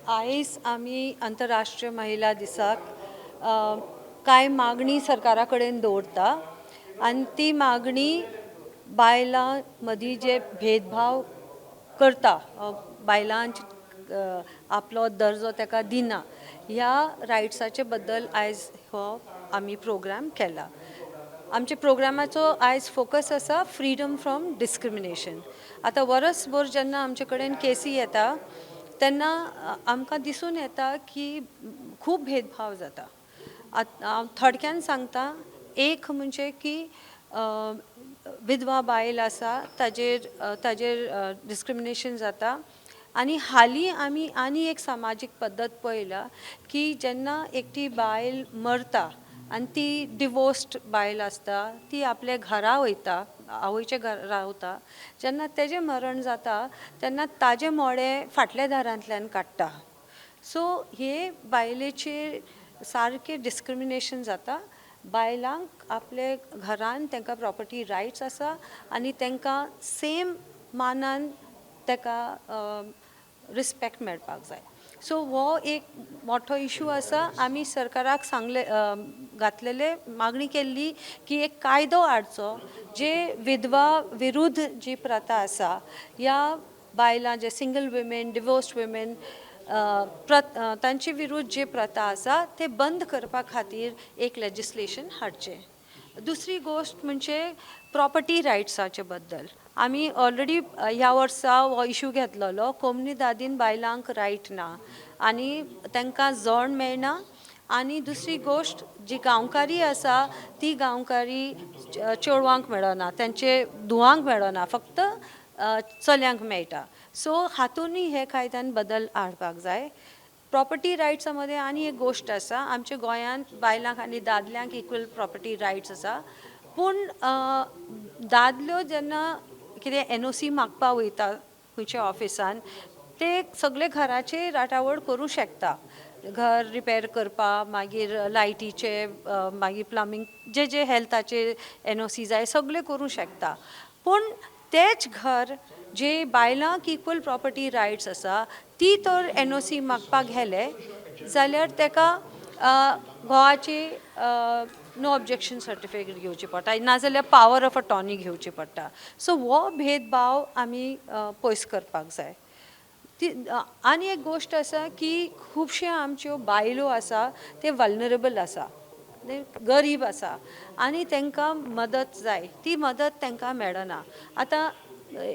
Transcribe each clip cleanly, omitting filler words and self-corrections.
आयज आमी आंतरराष्ट्रीय महिला दिसाक कांय मागणी सरकारा कडेन दवरता आनी ती मागणी बायलां मदीं जे भेदभाव करता बायलांच आपलो दर्जो ताका दिना ह्या रायट्साचे बद्दल आयज हो आमी प्रोग्राम केला. आमच्या प्रोग्रामाचो आयज फोकस आसा फ्रीडम फ्रॉम डिस्क्रिमिनेशन. आतां वर्सभर जेन्ना आमचे कडेन केसी येता तेन्ना आमकां दिसून येता की खूब भेदभाव जाता. हांव थोडक्यान सांगता, एक म्हणजे की विधवा बायल आसा ताजेर डिस्क्रिमिनेशन जाता. आनी हालीं आमी आनी एक सामाजीक पद्दत पळयला की जेन्ना एकटी बायल मरता आनी ती डिवोर्स्ड बायल आसता, ती आपल्या घरा वयता, आवयच्या घरा रावता, जेन्ना तेजें मरण जाता तेन्ना ताजें मोडें फाटल्या दारांतल्यान काडटा. सो हे बायलेचेर सारकें डिस्क्रिमिनेशन जाता. बायलांक आपले घरान तांकां प्रॉपर्टी रायट्स आसा आनी तांकां सेम मानान ताका रिस्पेक्ट मेळपाक जाय. सो हो एक मोठो इशू आसा. आमी सरकाराक घातलेले मागणी केल्ली की एक कायदो हाडचो जे विधवा विरुद्ध जी प्रथा आसा ह्या बायलां जे सिंगल विमेन, डिवोर्स्ड विमेन तांचे विरुद्ध जे प्रथा आसा ते बंद करपा खातीर एक लेजिस्लेशन हाडचें. दुसरी गोश्ट म्हणजे प्रॉपर्टी रायट्साचे बद्दल आमी ऑलरेडी ह्या वर्सा हो इशू घेतलेलो. कोमनी दादीन बायलांक रायट ना आनी तांकां जण मेळना. आनी दुसरी गोश्ट जी गांवकारी आसा ती गांवकारी चेडवांक मेळना, तांचे धुवांक मेळना, फक्त चल्यांक मेळटा. सो हातूंय हे कायद्यान बदल हाडपाक जाय. प्रॉपर्टी रायट्सा मदें आनी एक गोश्ट आसा. आमच्या गोंयांत बायलांक आनी दादल्यांक इक्वल प्रॉपर्टी रायट्स आसा. पूण दादल्यो जेन्ना कितें NOC मागपा वयता खंयच्या ऑफिसान, ते सगळे घराचे राटावड करूं शकता. घर रिपेर करपा, मागीर लायटीचे, मागीर प्लंबींग, जे हेल्थाचे NOC जाय सगळे करूं शकता. पूण तेच घर जे बायलांक इक्वल प्रॉपर्टी रायट्स आसा ती तर NOC मागपाक गेले जाल्यार ताका घोवाची नो ऑब्जेक्शन सर्टिफिकेट घेवची पडटा, नाजाल्यार पावर ऑफ अटॉर्नी घेवची पडटा. सो हो भेदभाव आमी पयस करपाक जाय. आनी एक गोश्ट आसा की खुबश्यो आमच्यो बायलो आसा ते वल्नरेबल आसा, गरीब आसा आनी तांकां मदत जाय, ती मदत तांकां मेळना. आतां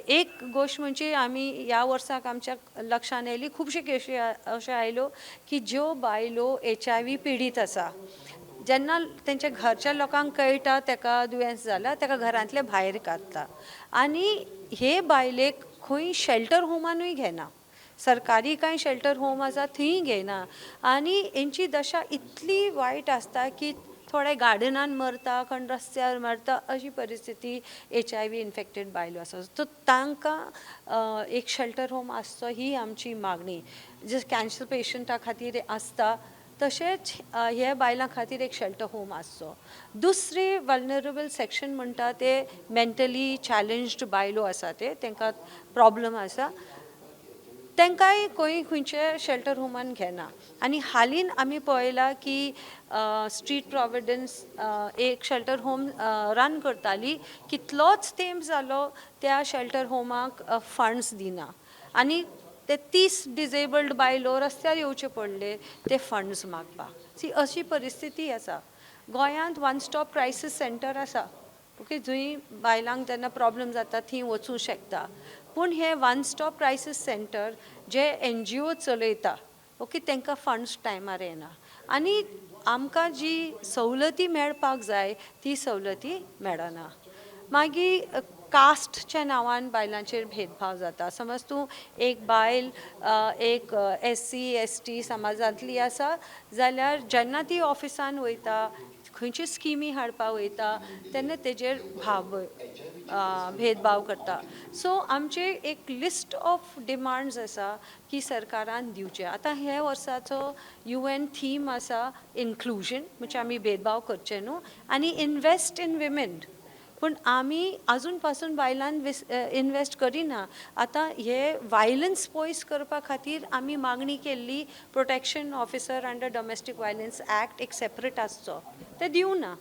एक गोश्ट म्हणजे आमी ह्या वर्साक आमच्या लक्षान येयली, खुबशे केसी अशें आयल्यो की ज्यो बायलो HIV पिडीत आसा, जेन्ना तेंच्या घरच्या लोकांक कळटा ताका दुयेंस जाला, ताका घरांतले भायर काडटा आनी हे बायलेक खंय शेल्टर होमानूय घेना. सरकारी कांय शेल्टर होम आसा थंय घेना आनी हेंची दशा इतली वायट आसता की थोडे गार्डनान मरता, कोण रस्त्यार मरता, अशी परिस्थिती HIV इन्फेक्टेड बायलो आसा. सो तांकां एक शेल्टर होम आसचो ही आमची मागणी. जे कॅन्सर पेशंटा खातीर आसता तशेंच हे बायलां खातीर एक शेल्टर होम आसचो. दुसरे वल्नरेबल सेक्शन म्हणटा ते मेंटली चॅलेंज्ड बायलो आसा, तांकां प्रॉब्लम आसा, तांकांय खंयचे शेल्टर होमान घेना. आनी हालींन आमी पळयलां की स्ट्रीट प्रॉविडन्स एक शेल्टर होम रन करताली, कितलोच तेंप जालो त्या शेल्टर होमाक फंड्स दिना आनी ते 30 डिजेबल्ड बायलो रस्त्यार येवचे पडले ते फंड्स मागपाक. अशी परिस्थिती आसा. गोंयांत वन स्टॉप क्रायसीस सेंटर आसा, ओके, जंय बायलांक जेन्ना प्रॉब्लम जाता थंय वचूं शकता. पूण हे वन स्टॉप क्रायसीस सेंटर जे NGO चलयता, ओके, तांकां फंड्स टायमार येना आनी आमकां जी सवलती मेळपाक जाय ती सवलती मेळना. मागीर कास्टच्या नांवान बायलांचेर भेदभाव जाता. समज तूं एक बायल एक SC ST समाजांतली आसा जाल्यार जेन्ना ती ऑफिसान वयता, खंयची स्किमी हाडपाक वयता तेन्ना तेजेर भेदभाव करता. सो आमचे एक लिस्ट ऑफ डिमांड्स आसा की सरकारान दिवचे. आतां हे वर्साचो UN थीम आसा इन्क्लुजन, म्हणजे आमी भेदभाव करचे न्हू, आनी इन्वेस्ट इन विमेन. पूण आमी आजून पासून बायलांक इन्वेस्ट करिना. आतां हे वायलन्स पयस करपा खातीर आमी मागणी केल्ली protection officer under domestic violence act एक सेपरेट आसचो, ते दिवना.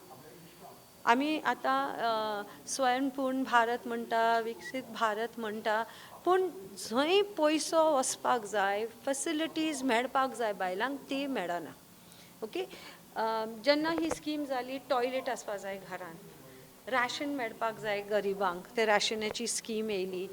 आमी आतां स्वयंपूर्ण भारत म्हणटा, विकसीत भारत म्हणटा, पूण जंय पयसो वचपाक जाय, फेसिलिटीज मेळपाक जाय बायलांक, ती मेळना. ओके, जेन्ना ही स्कीम जाली, टॉयलेट आसपाक जाय घरान, रॅशन मेळपाक जाय गरिबांक, ते रॅशनाची स्कीम येयली.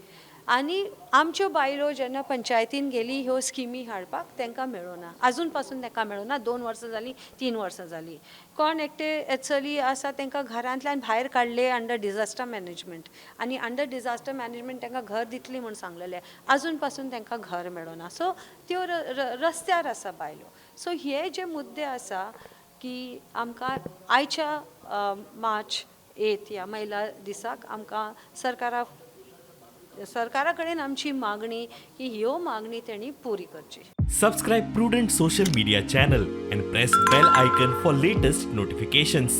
आनी आमच्यो बायलो जेन्ना पंचायतीन गेली ह्यो स्किमी हाडपाक, तांकां मेळोना. आजून पासून तांकां मेळोना. 2 वर्सां जालीं, 3 वर्सां जालीं. कोण एकटे चली आसा तांकां घरांतल्यान भायर काडले अंडर डिजास्टर मॅनेजमेंट, आनी अंडर डिजास्टर मॅनेजमेंट तांकां घर दितली म्हूण सांगलेलें. आजून पासून तांकां घर मेळोना. सो त्यो रस्त्यार आसा बायलो. सो हे जे मुद्दे आसा की आमकां आयच्या मार्च 8 ह्या महिला दिसाक आमकां सरकारा कडेन आमची मागणी की ह्यो मागणी तेणी पुरी करची. Subscribe Prudent social media channel and press bell icon for latest notifications.